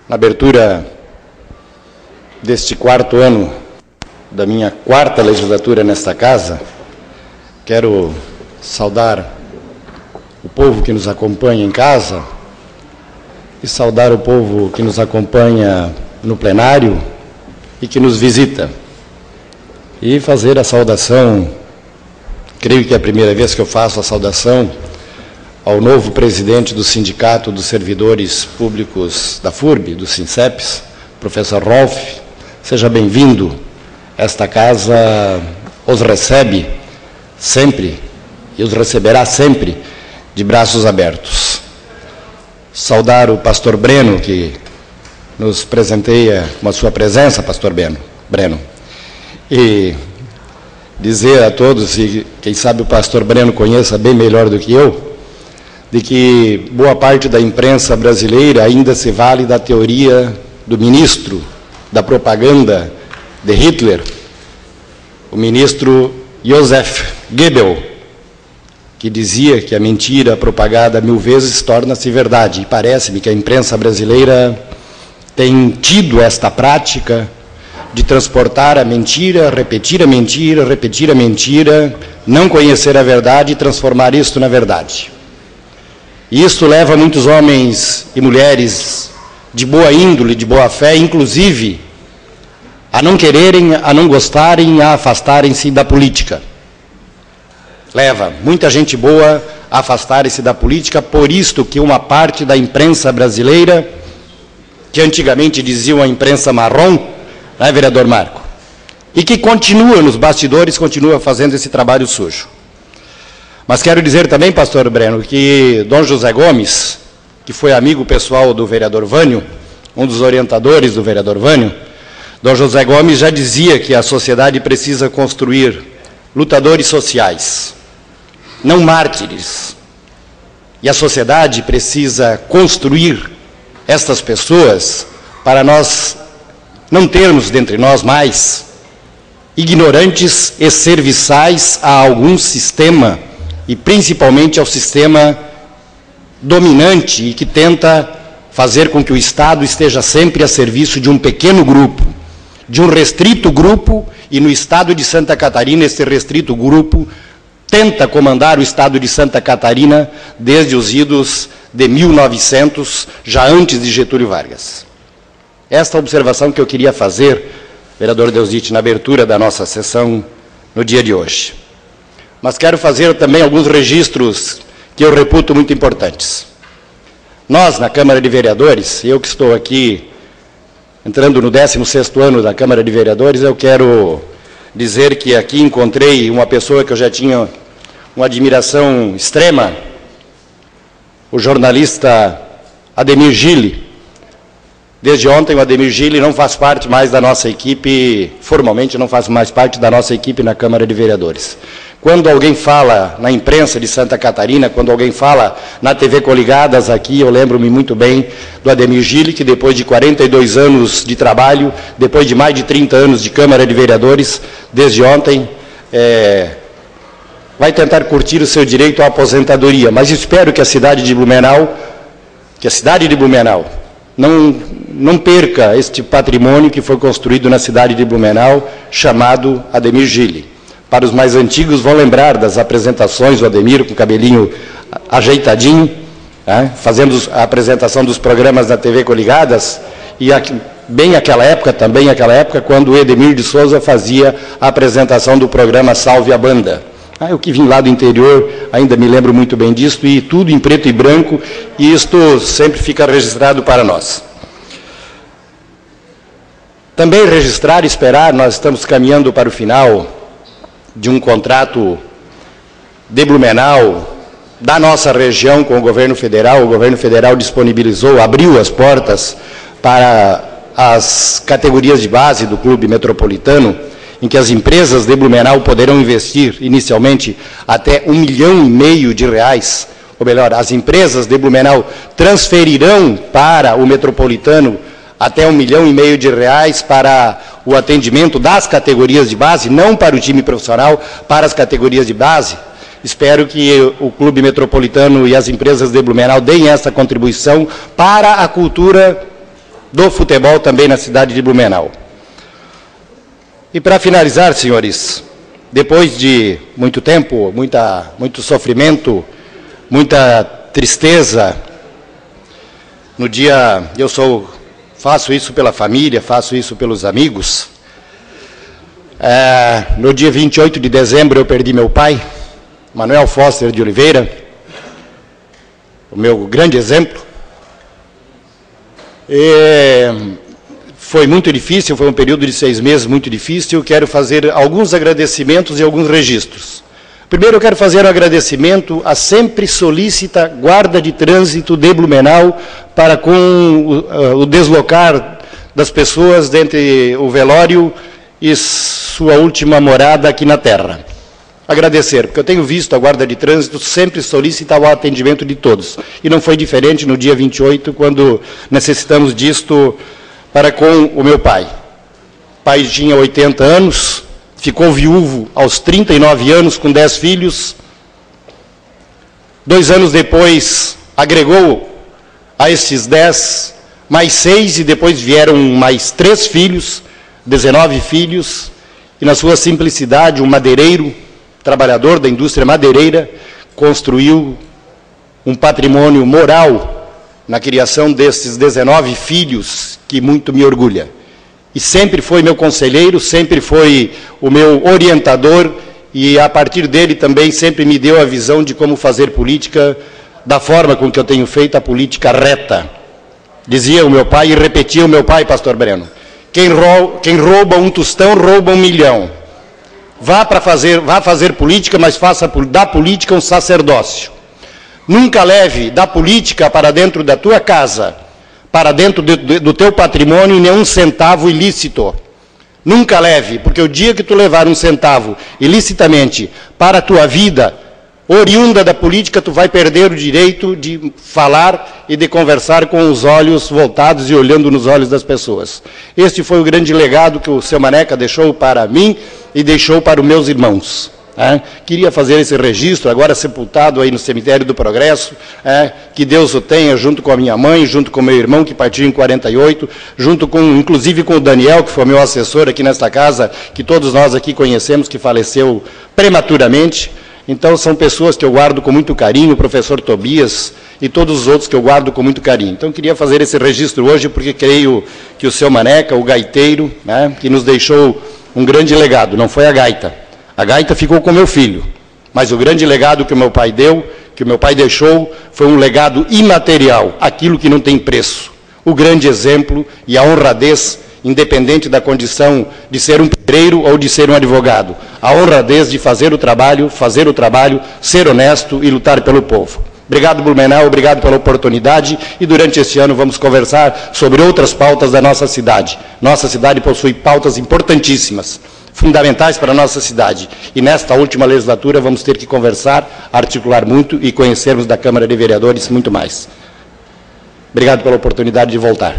Na abertura deste quarto ano da minha quarta legislatura nesta casa, quero saudar o povo que nos acompanha em casa e saudar o povo que nos acompanha no plenário e que nos visita. E fazer a saudação, creio que é a primeira vez que eu faço a saudação ao novo presidente do Sindicato dos Servidores Públicos da FURB, do SINCEPS, professor Rolf. Seja bem-vindo. Esta casa os recebe sempre e os receberá sempre de braços abertos. Saudar o pastor Breno, que nos presenteia com a sua presença, pastor Breno. E dizer a todos, e quem sabe o pastor Breno conheça bem melhor do que eu, de que boa parte da imprensa brasileira ainda se vale da teoria do ministro da propaganda de Hitler, o ministro Joseph Goebbels, que dizia que a mentira propagada 1000 vezes torna-se verdade. E parece-me que a imprensa brasileira tem tido esta prática de transportar a mentira, repetir a mentira, repetir a mentira, não conhecer a verdade e transformar isto na verdade. E isso leva muitos homens e mulheres de boa índole, de boa fé, inclusive, a não quererem, a não gostarem, a afastarem-se da política. Leva muita gente boa a afastarem-se da política, por isto que uma parte da imprensa brasileira, que antigamente diziam a imprensa marrom, não é, vereador Marco? E que continua nos bastidores, continua fazendo esse trabalho sujo. Mas quero dizer também, pastor Breno, que Dom José Gomes, que foi amigo pessoal do vereador Vânio, um dos orientadores do vereador Vânio, Dom José Gomes já dizia que a sociedade precisa construir lutadores sociais, não mártires. E a sociedade precisa construir estas pessoas para nós não termos dentre nós mais ignorantes e serviçais a algum sistema, e principalmente ao sistema dominante e que tenta fazer com que o Estado esteja sempre a serviço de um pequeno grupo, de um restrito grupo, e no Estado de Santa Catarina, esse restrito grupo tenta comandar o Estado de Santa Catarina desde os idos de 1900, já antes de Getúlio Vargas. Esta observação que eu queria fazer, vereador Deusdite, na abertura da nossa sessão no dia de hoje. Mas quero fazer também alguns registros que eu reputo muito importantes. Nós, na Câmara de Vereadores, eu que estou aqui entrando no 16º ano da Câmara de Vereadores, eu quero dizer que aqui encontrei uma pessoa que eu já tinha uma admiração extrema, o jornalista Ademir Gili. Desde ontem o Ademir Gili não faz parte mais da nossa equipe, formalmente não faz mais parte da nossa equipe na Câmara de Vereadores. Quando alguém fala na imprensa de Santa Catarina, quando alguém fala na TV Coligadas aqui, eu lembro-me muito bem do Ademir Gili, que depois de 42 anos de trabalho, depois de mais de 30 anos de Câmara de Vereadores, desde ontem, vai tentar curtir o seu direito à aposentadoria. Mas espero que a cidade de Blumenau, não perca este patrimônio que foi construído na cidade de Blumenau, chamado Ademir Gili. Para os mais antigos vão lembrar das apresentações do Ademir com o cabelinho ajeitadinho, fazendo a apresentação dos programas da TV Coligadas, e bem aquela época, quando o Edemir de Souza fazia a apresentação do programa Salve a Banda. Eu que vim lá do interior, ainda me lembro muito bem disso, e tudo em preto e branco, e isto sempre fica registrado para nós. Também registrar e esperar, nós estamos caminhando para o final de um contrato de Blumenau, da nossa região com o governo federal disponibilizou, abriu as portas para as categorias de base do clube metropolitano, em que as empresas de Blumenau poderão investir inicialmente até R$1,5 milhão, ou melhor, as empresas de Blumenau transferirão para o metropolitano até R$1,5 milhão para o atendimento das categorias de base, não para o time profissional, para as categorias de base. Espero que o Clube Metropolitano e as empresas de Blumenau deem essa contribuição para a cultura do futebol também na cidade de Blumenau. E para finalizar, senhores, depois de muito tempo, muito sofrimento, muita tristeza, faço isso pela família, faço isso pelos amigos. No dia 28 de dezembro eu perdi meu pai, Manuel Foster de Oliveira, o meu grande exemplo. Foi muito difícil, foi um período de 6 meses muito difícil. Quero fazer alguns agradecimentos e alguns registros. Primeiro, eu quero fazer um agradecimento à sempre solícita Guarda de Trânsito de Blumenau para com o deslocar das pessoas dentre o velório e sua última morada aqui na terra. Agradecer, porque eu tenho visto a Guarda de Trânsito sempre solicitar o atendimento de todos. E não foi diferente no dia 28, quando necessitamos disto para com o meu pai. O pai tinha 80 anos, ficou viúvo aos 39 anos, com 10 filhos. 2 anos depois, agregou a esses 10, mais 6, e depois vieram mais 3 filhos, 19 filhos, e na sua simplicidade, um madeireiro, trabalhador da indústria madeireira, construiu um patrimônio moral na criação desses 19 filhos, que muito me orgulha. E sempre foi meu conselheiro, sempre foi o meu orientador, e a partir dele também sempre me deu a visão de como fazer política da forma com que eu tenho feito a política reta. Dizia o meu pai e repetia o meu pai, pastor Breno: quem rouba um tostão, rouba 1 milhão. Vá fazer política, mas faça da política um sacerdócio. Nunca leve da política para dentro da tua casa, para dentro do teu patrimônio, nenhum centavo ilícito. Nunca leve, porque o dia que tu levar um centavo ilicitamente para a tua vida, oriunda da política, tu vai perder o direito de falar e de conversar com os olhos voltados e olhando nos olhos das pessoas. Este foi o grande legado que o seu Maneca deixou para mim e deixou para os meus irmãos. Queria fazer esse registro, agora sepultado aí no Cemitério do Progresso, que Deus o tenha, junto com a minha mãe, junto com o meu irmão, que partiu em 48, junto com, inclusive com o Daniel, que foi meu assessor aqui nesta casa, que todos nós aqui conhecemos, que faleceu prematuramente. Então, são pessoas que eu guardo com muito carinho, o professor Tobias e todos os outros que eu guardo com muito carinho. Então, queria fazer esse registro hoje, porque creio que o seu Maneca, o gaiteiro, que nos deixou um grande legado, não foi a gaita. A gaita ficou com meu filho, mas o grande legado que o meu pai deu, que o meu pai deixou, foi um legado imaterial, aquilo que não tem preço. O grande exemplo e a honradez, independente da condição de ser um pedreiro ou de ser um advogado. A honradez de fazer o trabalho, ser honesto e lutar pelo povo. Obrigado, Blumenau, obrigado pela oportunidade, e durante este ano vamos conversar sobre outras pautas da nossa cidade. Nossa cidade possui pautas importantíssimas, fundamentais para a nossa cidade. E nesta última legislatura vamos ter que conversar, articular muito e conhecermos da Câmara de Vereadores muito mais. Obrigado pela oportunidade de voltar.